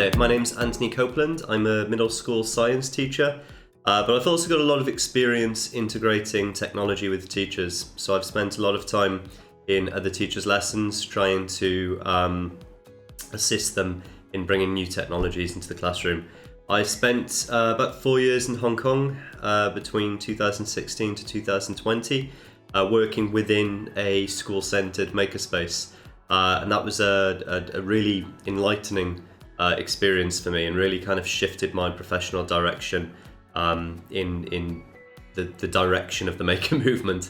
there, my name's Anthony Copeland. I'm a middle school science teacher, but I've also got a lot of experience integrating technology with teachers. So I've spent a lot of time in other teachers' lessons trying to assist them in bringing new technologies into the classroom. I spent about 4 years in Hong Kong between 2016 to 2020, working within a school-centred Makerspace. And that was a really enlightening experience for me, and really kind of shifted my professional direction in the direction of the maker movement.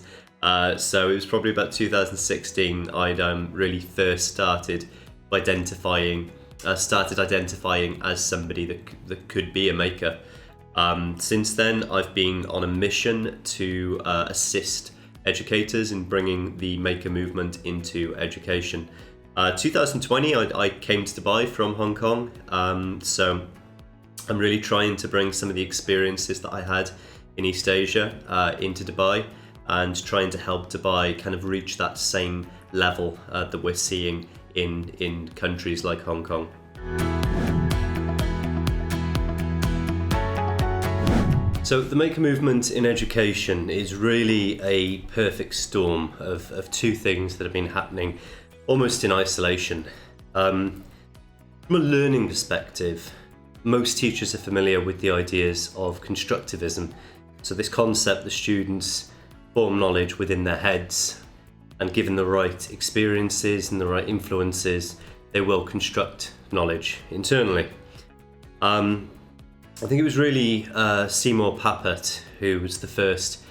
So it was probably about 2016 I'd really first started identifying as somebody that could be a maker. Since then, I've been on a mission to assist educators in bringing the maker movement into education. 2020, I came to Dubai from Hong Kong, so I'm really trying to bring some of the experiences that I had in East Asia into Dubai, and trying to help Dubai kind of reach that same level that we're seeing in countries like Hong Kong. So the maker movement in education is really a perfect storm of two things that have been happening almost in isolation. From a learning perspective, most teachers are familiar with the ideas of constructivism. So this concept that students form knowledge within their heads, and given the right experiences and the right influences, they will construct knowledge internally. I think it was really Seymour Papert who was the first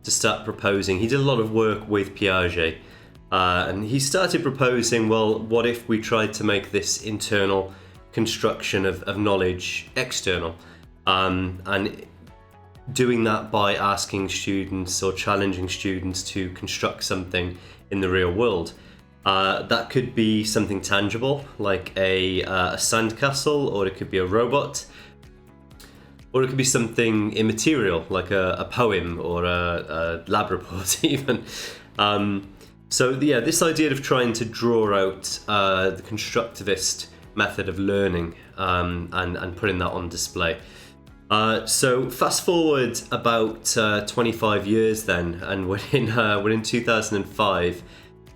to start proposing. He did a lot of work with Piaget, and he started proposing, well, what if we tried to make this internal construction of knowledge external, and doing that by asking students or challenging students to construct something in the real world. That could be something tangible, like a sandcastle, or it could be a robot, or it could be something immaterial, like a poem or a lab report even. So yeah, this idea of trying to draw out the constructivist method of learning and putting that on display. So fast forward about 25 years then, and we're in 2005,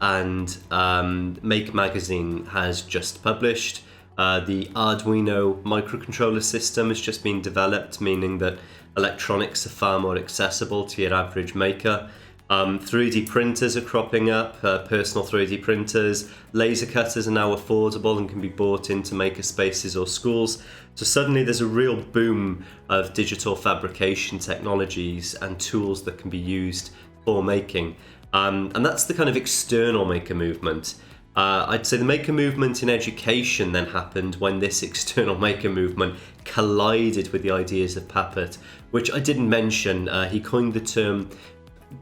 and Make magazine has just published. The Arduino microcontroller system has just been developed, meaning that electronics are far more accessible to your average maker. 3D printers are cropping up, personal 3D printers. Laser cutters are now affordable and can be bought into makerspaces or schools. So suddenly there's a real boom of digital fabrication technologies and tools that can be used for making. And that's the kind of external maker movement. I'd say the maker movement in education then happened when this external maker movement collided with the ideas of Papert, which I didn't mention. He coined the term,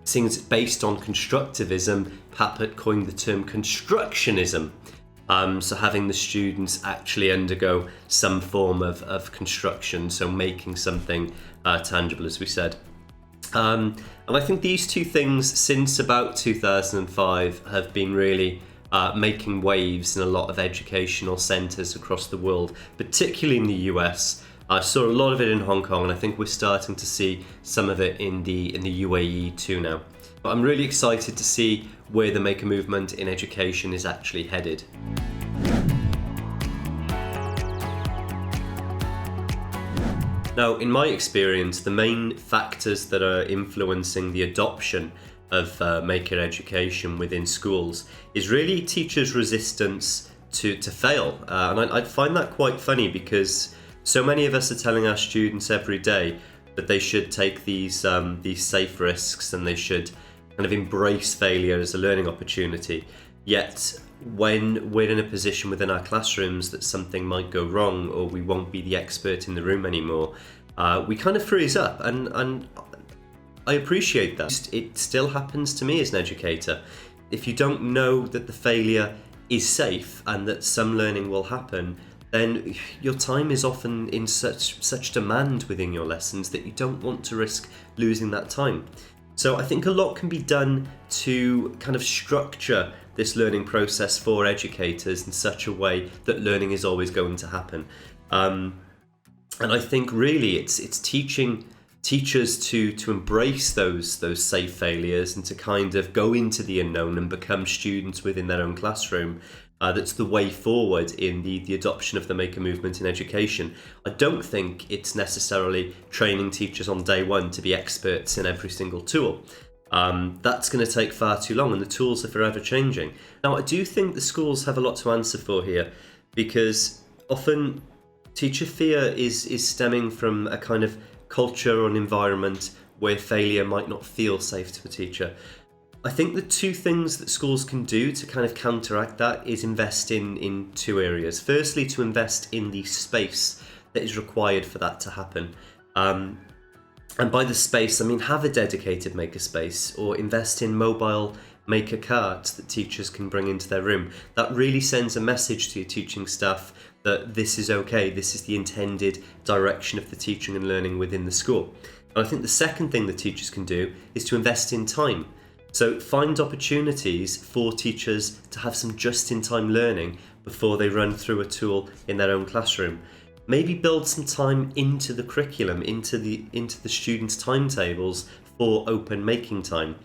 seeing as it's based on constructivism, Papert coined the term constructionism. So having the students actually undergo some form of construction, so making something tangible, as we said. And I think these two things, since about 2005, have been really making waves in a lot of educational centres across the world, particularly in the US. I saw a lot of it in Hong Kong, and I think we're starting to see some of it in the UAE too now. But I'm really excited to see where the maker movement in education is actually headed. Now, in my experience, the main factors that are influencing the adoption of maker education within schools is really teachers' resistance to fail. And I find that quite funny, because so many of us are telling our students every day that they should take these safe risks, and they should kind of embrace failure as a learning opportunity. Yet when we're in a position within our classrooms that something might go wrong, or we won't be the expert in the room anymore, we kind of freeze up, and I appreciate that. It still happens to me as an educator. If you don't know that the failure is safe and that some learning will happen, then your time is often in such demand within your lessons that you don't want to risk losing that time. So I think a lot can be done to kind of structure this learning process for educators in such a way that learning is always going to happen. And I think really it's teaching teachers to embrace those safe failures and to kind of go into the unknown and become students within their own classroom. That's the way forward in the adoption of the maker movement in education. I don't think it's necessarily training teachers on day one to be experts in every single tool. That's going to take far too long, and the tools are forever changing. Now, I do think the schools have a lot to answer for here, because often teacher fear is stemming from a kind of culture or an environment where failure might not feel safe to a teacher. I think the two things that schools can do to kind of counteract that is invest in two areas. Firstly, to invest in the space that is required for that to happen. And by the space, I mean have a dedicated makerspace, or invest in mobile maker carts that teachers can bring into their room. That really sends a message to your teaching staff that this is okay, this is the intended direction of the teaching and learning within the school. And I think the second thing that teachers can do is to invest in time. So find opportunities for teachers to have some just-in-time learning before they run through a tool in their own classroom. Maybe build some time into the curriculum, into the students' timetables for open making time.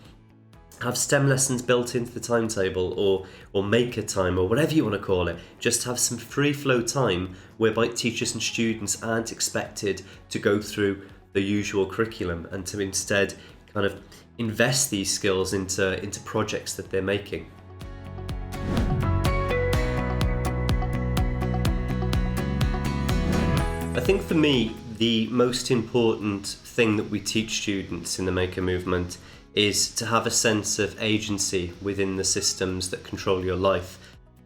Have STEM lessons built into the timetable, or maker time, or whatever you want to call it. Just have some free flow time whereby teachers and students aren't expected to go through the usual curriculum, and to instead kind of invest these skills into projects that they're making. I think for me, the most important thing that we teach students in the Maker movement is to have a sense of agency within the systems that control your life.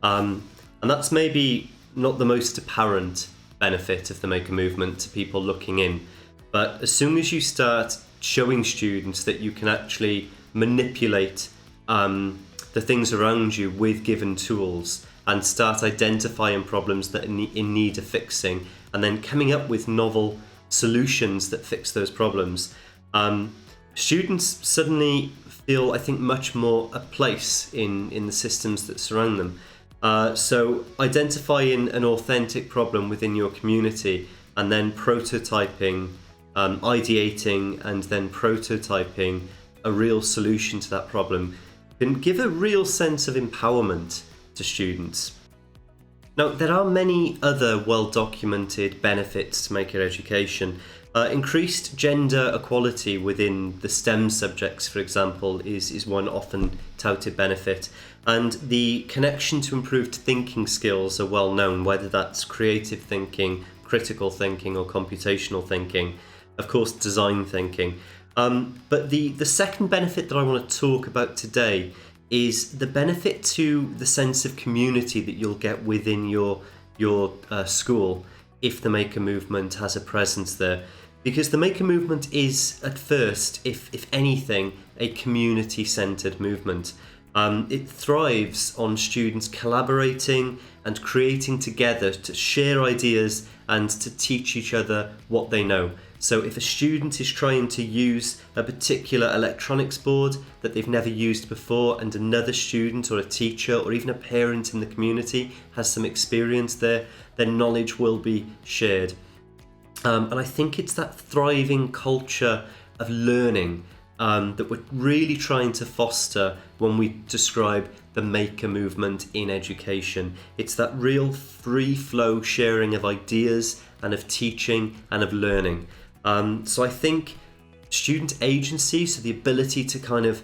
And that's maybe not the most apparent benefit of the Maker movement to people looking in. But as soon as you start showing students that you can actually manipulate the things around you with given tools, and start identifying problems that are in need of fixing, and then coming up with novel solutions that fix those problems, students suddenly feel, I think, much more at place in the systems that surround them. So identifying an authentic problem within your community, and then prototyping, ideating, and then prototyping a real solution to that problem can give a real sense of empowerment to students. Now, there are many other well-documented benefits to maker education. Increased gender equality within the STEM subjects, for example, is one often touted benefit. And the connection to improved thinking skills are well known, whether that's creative thinking, critical thinking, or computational thinking. Of course, design thinking. But the second benefit that I want to talk about today is the benefit to the sense of community that you'll get within your school if the Maker movement has a presence there. Because the Maker movement is, at first, if anything, a community-centred movement. It thrives on students collaborating and creating together to share ideas and to teach each other what they know. So if a student is trying to use a particular electronics board that they've never used before, and another student or a teacher or even a parent in the community has some experience there, then knowledge will be shared. And I think it's that thriving culture of learning that we're really trying to foster when we describe the Maker movement in education. It's that real free flow sharing of ideas and of teaching and of learning. So I think student agency, so the ability to kind of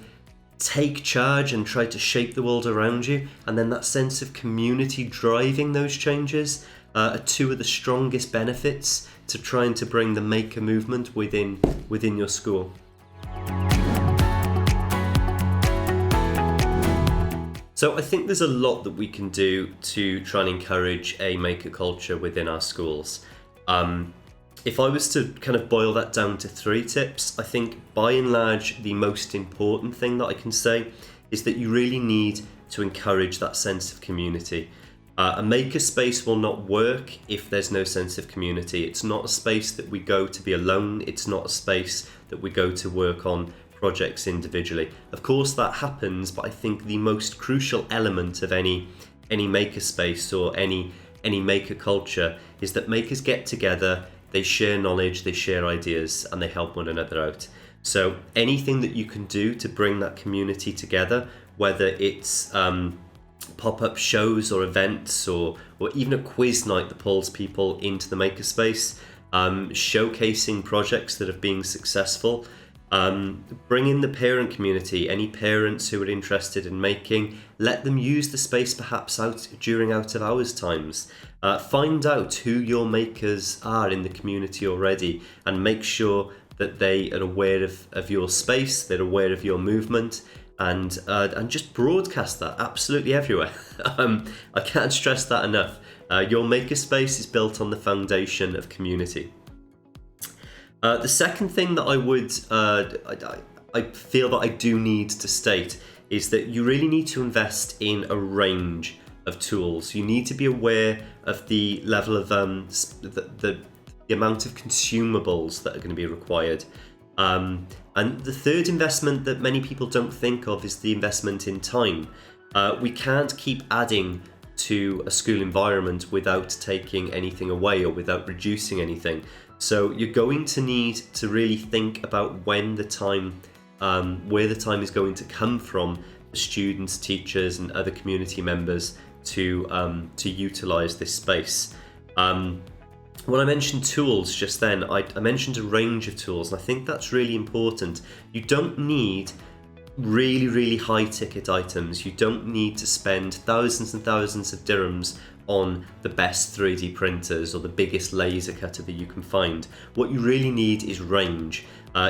take charge and try to shape the world around you, and then that sense of community driving those changes, are two of the strongest benefits to trying to bring the Maker movement within your school. So I think there's a lot that we can do to try and encourage a maker culture within our schools. If I was to kind of boil that down to 3 tips, I think by and large the most important thing that I can say is that you really need to encourage that sense of community. A makerspace will not work if there's no sense of community. It's not a space that we go to be alone. It's not a space that we go to work on projects individually. Of course that happens, but I think the most crucial element of any makerspace or any any maker culture is that makers get together, they share knowledge, they share ideas, and they help one another out. So anything that you can do to bring that community together, whether it's pop-up shows or events, or even a quiz night that pulls people into the Makerspace, showcasing projects that have been successful, bring in the parent community, any parents who are interested in making, let them use the space perhaps during out of hours times. Find out who your makers are in the community already, and make sure that they are aware of your space, they're aware of your movement, and just broadcast that absolutely everywhere. I can't stress that enough. Your makerspace is built on the foundation of community. The second thing that I feel that I do need to state is that you really need to invest in a range of tools. You need to be aware of the level of the amount of consumables that are going to be required. And the third investment that many people don't think of is the investment in time. We can't keep adding to a school environment without taking anything away or without reducing anything. So you're going to need to really think about when the time, where the time is going to come from, the students, teachers, and other community members to utilize this space. When I mentioned tools just then, I mentioned a range of tools, and I think that's really important. You don't need really, really high ticket items. You don't need to spend thousands and thousands of dirhams on the best 3D printers or the biggest laser cutter that you can find. What you really need is range.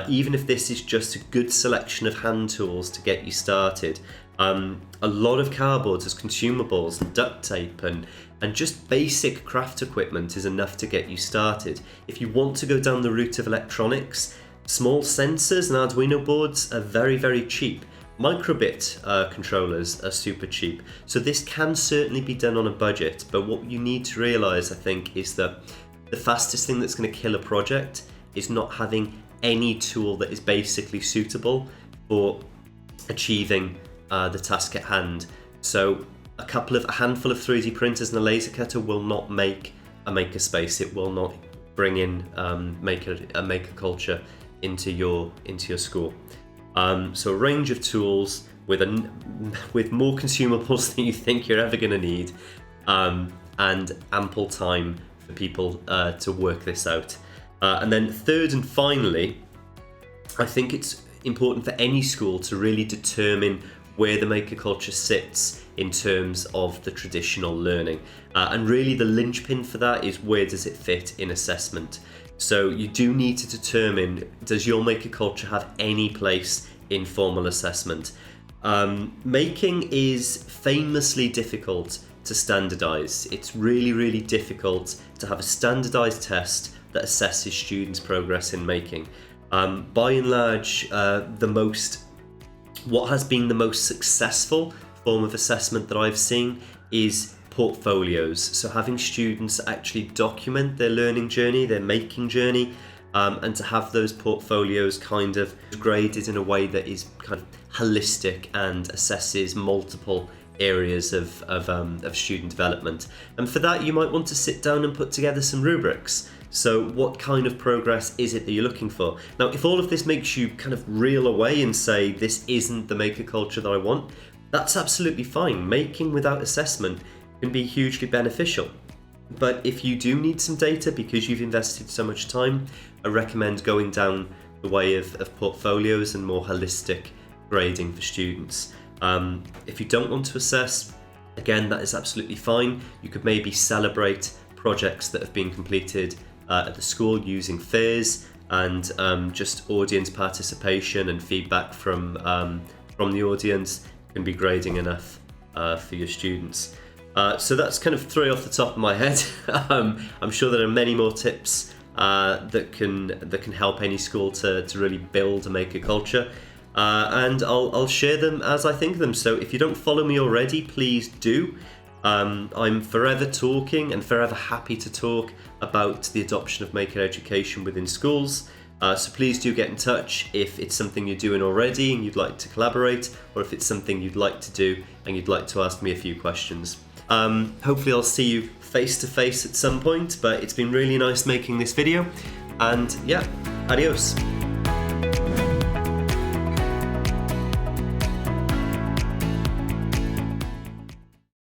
Even if this is just a good selection of hand tools to get you started. A lot of cardboards as consumables and duct tape and just basic craft equipment is enough to get you started. If you want to go down the route of electronics, small sensors and Arduino boards are very, very cheap. Microbit controllers are super cheap. So this can certainly be done on a budget, but what you need to realize, I think, is that the fastest thing that's going to kill a project is not having any tool that is basically suitable for achieving the task at hand. So a handful of 3D printers and a laser cutter will not make a makerspace. It will not bring in a maker culture into your school. So a range of tools with more consumables than you think you're ever going to need, and ample time for people to work this out. And then third and finally, I think it's important for any school to really determine where the maker culture sits in terms of the traditional learning. And really the linchpin for that is, where does it fit in assessment? So you do need to determine, does your maker culture have any place in formal assessment? Making is famously difficult to standardize. It's really, really difficult to have a standardized test that assesses students' progress in making. By and large, what has been the most successful form of assessment that I've seen is portfolios. So having students actually document their learning journey, their making journey, and to have those portfolios kind of graded in a way that is kind of holistic and assesses multiple areas of student development. And for that, you might want to sit down and put together some rubrics. So what kind of progress is it that you're looking for? Now, if all of this makes you kind of reel away and say, this isn't the maker culture that I want, that's absolutely fine. Making without assessment can be hugely beneficial. But if you do need some data because you've invested so much time, I recommend going down the way of portfolios and more holistic grading for students. If you don't want to assess, again, that is absolutely fine. You could maybe celebrate projects that have been completed at the school using fairs and just audience participation and feedback from the audience can be grading enough for your students. So that's kind of three off the top of my head. I'm sure there are many more tips that can help any school to really build a maker culture. And I'll share them as I think of them. So if you don't follow me already, please do. I'm forever talking and forever happy to talk about the adoption of maker education within schools. So please do get in touch if it's something you're doing already and you'd like to collaborate, or if it's something you'd like to do and you'd like to ask me a few questions. Hopefully I'll see you face to face at some point, but it's been really nice making this video, and yeah, adios.